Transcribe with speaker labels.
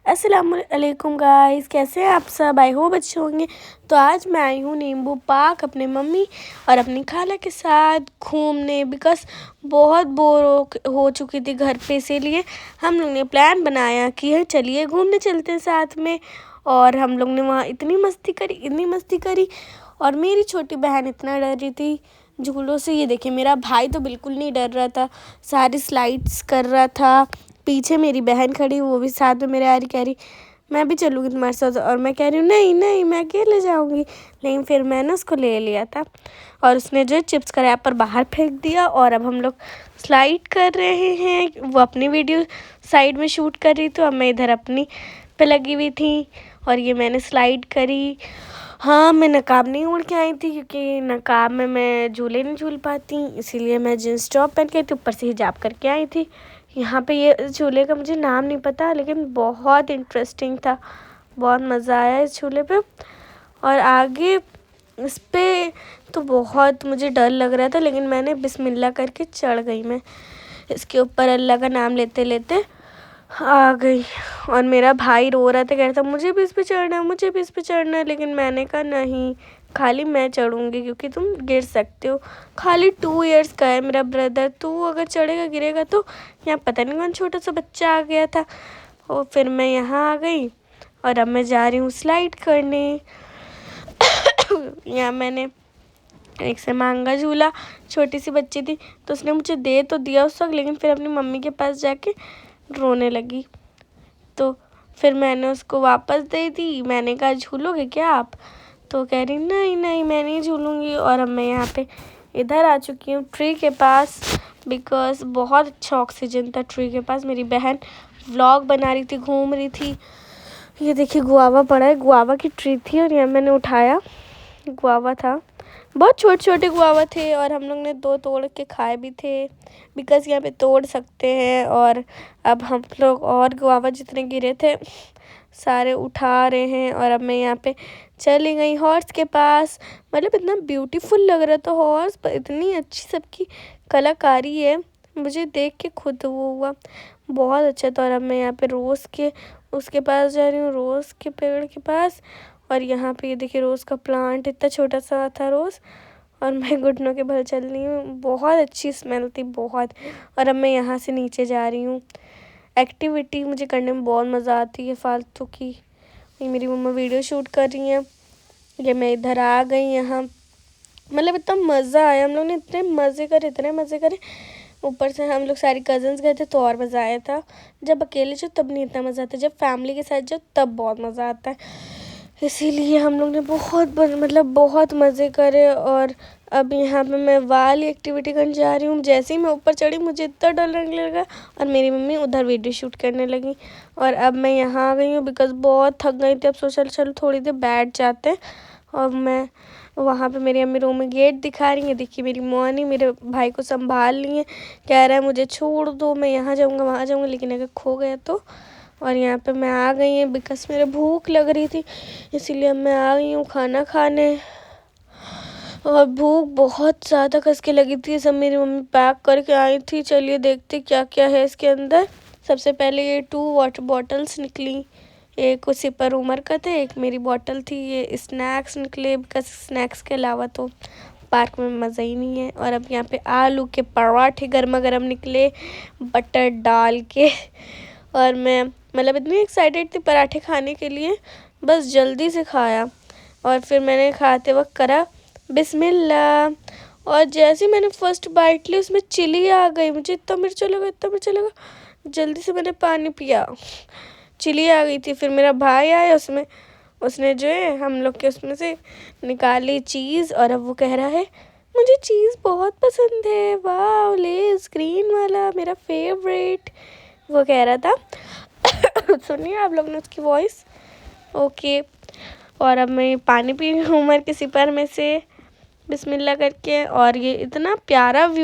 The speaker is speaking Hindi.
Speaker 1: अस्सलामुअलैकुम गाइस, कैसे हैं आप सब? आई होप अच्छे होंगे। तो आज मैं आई हूँ नींबू पार्क अपने मम्मी और अपनी खाला के साथ घूमने, बिकॉज बहुत बोर हो चुकी थी घर पे। इसीलिए हम लोग ने प्लान बनाया कि चलिए घूमने चलते हैं साथ में। और हम लोग ने वहाँ इतनी मस्ती करी और मेरी छोटी बहन इतना डर रही थी झूलों से। ये देखिए, मेरा भाई तो बिल्कुल नहीं डर रहा था, सारी स्लाइड्स कर रहा था। पीछे मेरी बहन खड़ी, वो भी साथ में मेरे आ रही, कह रही मैं भी चलूँगी तुम्हारे साथ। और मैं कह रही हूँ नहीं मैं अकेले जाऊँगी। लेकिन फिर मैंने उसको ले लिया था और उसने जो चिप्स का रैपर बाहर फेंक दिया। और अब हम लोग स्लाइड कर रहे हैं। वो अपनी वीडियो साइड में शूट कर रही थी और मैं इधर अपनी पे लगी हुई थी और ये मैंने स्लाइड करी। हाँ, मैं नकाब नहीं ओढ़ के आई थी क्योंकि नकाब में मैं झूले नहीं झूल पाती, इसीलिए मैं जीन्स टॉप पहन के थी, ऊपर से हिजाब करके आई थी। यहाँ पे ये झूले का मुझे नाम नहीं पता, लेकिन बहुत इंटरेस्टिंग था, बहुत मज़ा आया इस झूले पे। और आगे इस पे तो बहुत मुझे डर लग रहा था, लेकिन मैंने बिस्मिल्लाह करके चढ़ गई। मैं इसके ऊपर अल्लाह का नाम लेते लेते आ गई। और मेरा भाई रो रहा था, कह रहा था मुझे भी इस पे चढ़ना है। लेकिन मैंने कहा नहीं, खाली मैं चढ़ूँगी क्योंकि तुम गिर सकते हो। खाली 2 इयर्स का है मेरा ब्रदर, तू अगर चढ़ेगा गिरेगा तो। यहाँ पता नहीं कौन छोटा सा बच्चा आ गया था। और फिर मैं यहाँ आ गई और अब मैं जा रही हूँ स्लाइड करने। यहाँ मैंने एक से मांगा झूला, छोटी सी बच्ची थी तो उसने मुझे दे तो दिया उस वक्त, लेकिन फिर अपनी मम्मी के पास जाके रोने लगी। तो फिर मैंने उसको वापस दे दी। मैंने कहा झूलोगे क्या आप? तो कह रही नहीं मैं नहीं झूलूँगी। और अब मैं यहाँ पे इधर आ चुकी हूँ ट्री के पास, बिकॉज बहुत अच्छा ऑक्सीजन था ट्री के पास। मेरी बहन व्लॉग बना रही थी, घूम रही थी। ये देखिए गुआवा पड़ा है, गुआवा की ट्री थी और यहाँ मैंने उठाया, गुआवा था। बहुत छोटे गुआवा थे और हम लोग ने 2 तोड़ के खाए भी थे, बिकॉज़ यहाँ पे तोड़ सकते हैं। और अब हम लोग और गुआवा जितने गिरे थे सारे उठा रहे हैं। और अब मैं यहाँ पे चली गई हॉर्स के पास। मतलब इतना ब्यूटीफुल लग रहा था हॉर्स, पर इतनी अच्छी सबकी कलाकारी है, मुझे देख के खुद वो हुआ, बहुत अच्छा था। और अब मैं यहाँ पे रोज़ के उसके पास जा रही हूँ, रोज़ के पेड़ के पास। और यहाँ पे ये देखिए रोज़ का प्लांट, इतना छोटा सा था रोज़ और मैं घुटनों के बल चल रही हूँ। बहुत अच्छी स्मेल थी, बहुत। और अब मैं यहाँ से नीचे जा रही हूँ। एक्टिविटी मुझे करने में बहुत मज़ा आती है फालतू की। ये मेरी मम्मा वीडियो शूट कर रही हैं। ये मैं इधर आ गई यहाँ। मतलब इतना मज़ा आया, हम लोग ने इतने मज़े करे। ऊपर से हम लोग सारी कज़न्स गए थे तो और मज़ा आया था। जब अकेले जाओ तब नहीं इतना मज़ा आता, जब फैमिली के साथ जाओ तब बहुत मज़ा आता है। इसीलिए हम लोग ने बहुत मज़े करे। और अब यहाँ पे मैं वाली एक्टिविटी करने जा रही हूँ। जैसे ही मैं ऊपर चढ़ी मुझे इतना डर लगने लगा और मेरी मम्मी उधर वीडियो शूट करने लगी। और अब मैं यहाँ आ गई हूँ बिकॉज बहुत थक गई थी। अब सोचा चलो थोड़ी देर बैठ जाते हैं। और मैं वहाँ पे मेरी अम्मी रूम में गेट दिखा रही है। देखिए मेरी मोनी मेरे भाई को संभाल ली है, कह रहा है मुझे छोड़ दो, मैं यहाँ जाऊँगा वहाँ जाऊँगा, लेकिन अगर खो गया तो। और यहाँ पे मैं आ गई हूँ बिकॉज मेरे भूख लग रही थी, इसीलिए मैं आ गई हूँ खाना खाने। और भूख बहुत ज़्यादा कस के लगी थी, सब मेरी मम्मी पैक करके आई थी। चलिए देखते क्या क्या है इसके अंदर। सबसे पहले ये 2 वाटर बॉटल्स निकली, एक उसी पर उमर का थे, एक मेरी बॉटल थी। ये स्नैक्स निकले, बिकॉज स्नैक्स के अलावा तो पार्क में मज़ा ही नहीं है। और अब यहाँ पे आलू के पराठे गर्मा गर्म निकले बटर डाल के। और मैं इतनी एक्साइटेड थी पराठे खाने के लिए, बस जल्दी से खाया। और फिर मैंने खाते वक्त करा बिस्मिल्लाह। और जैसे ही मैंने फर्स्ट बाइट ली उसमें चिली आ गई, मुझे इतना मिर्चा लगा, जल्दी से मैंने पानी पिया, चिली आ गई थी। फिर मेरा भाई आया, उसने जो है हम लोग के उसमें से निकाली चीज़। और अब वो कह रहा है मुझे चीज़ बहुत पसंद है, वाह लेस ग्रीन वाला मेरा फेवरेट, वो कह रहा था। सुनिए आप लोग ने उसकी वॉइस, ओके। और अब मैं पानी पी रही हूँ उमर के सिपर में से बिस्मिल्लाह करके। और ये इतना प्यारा व्यू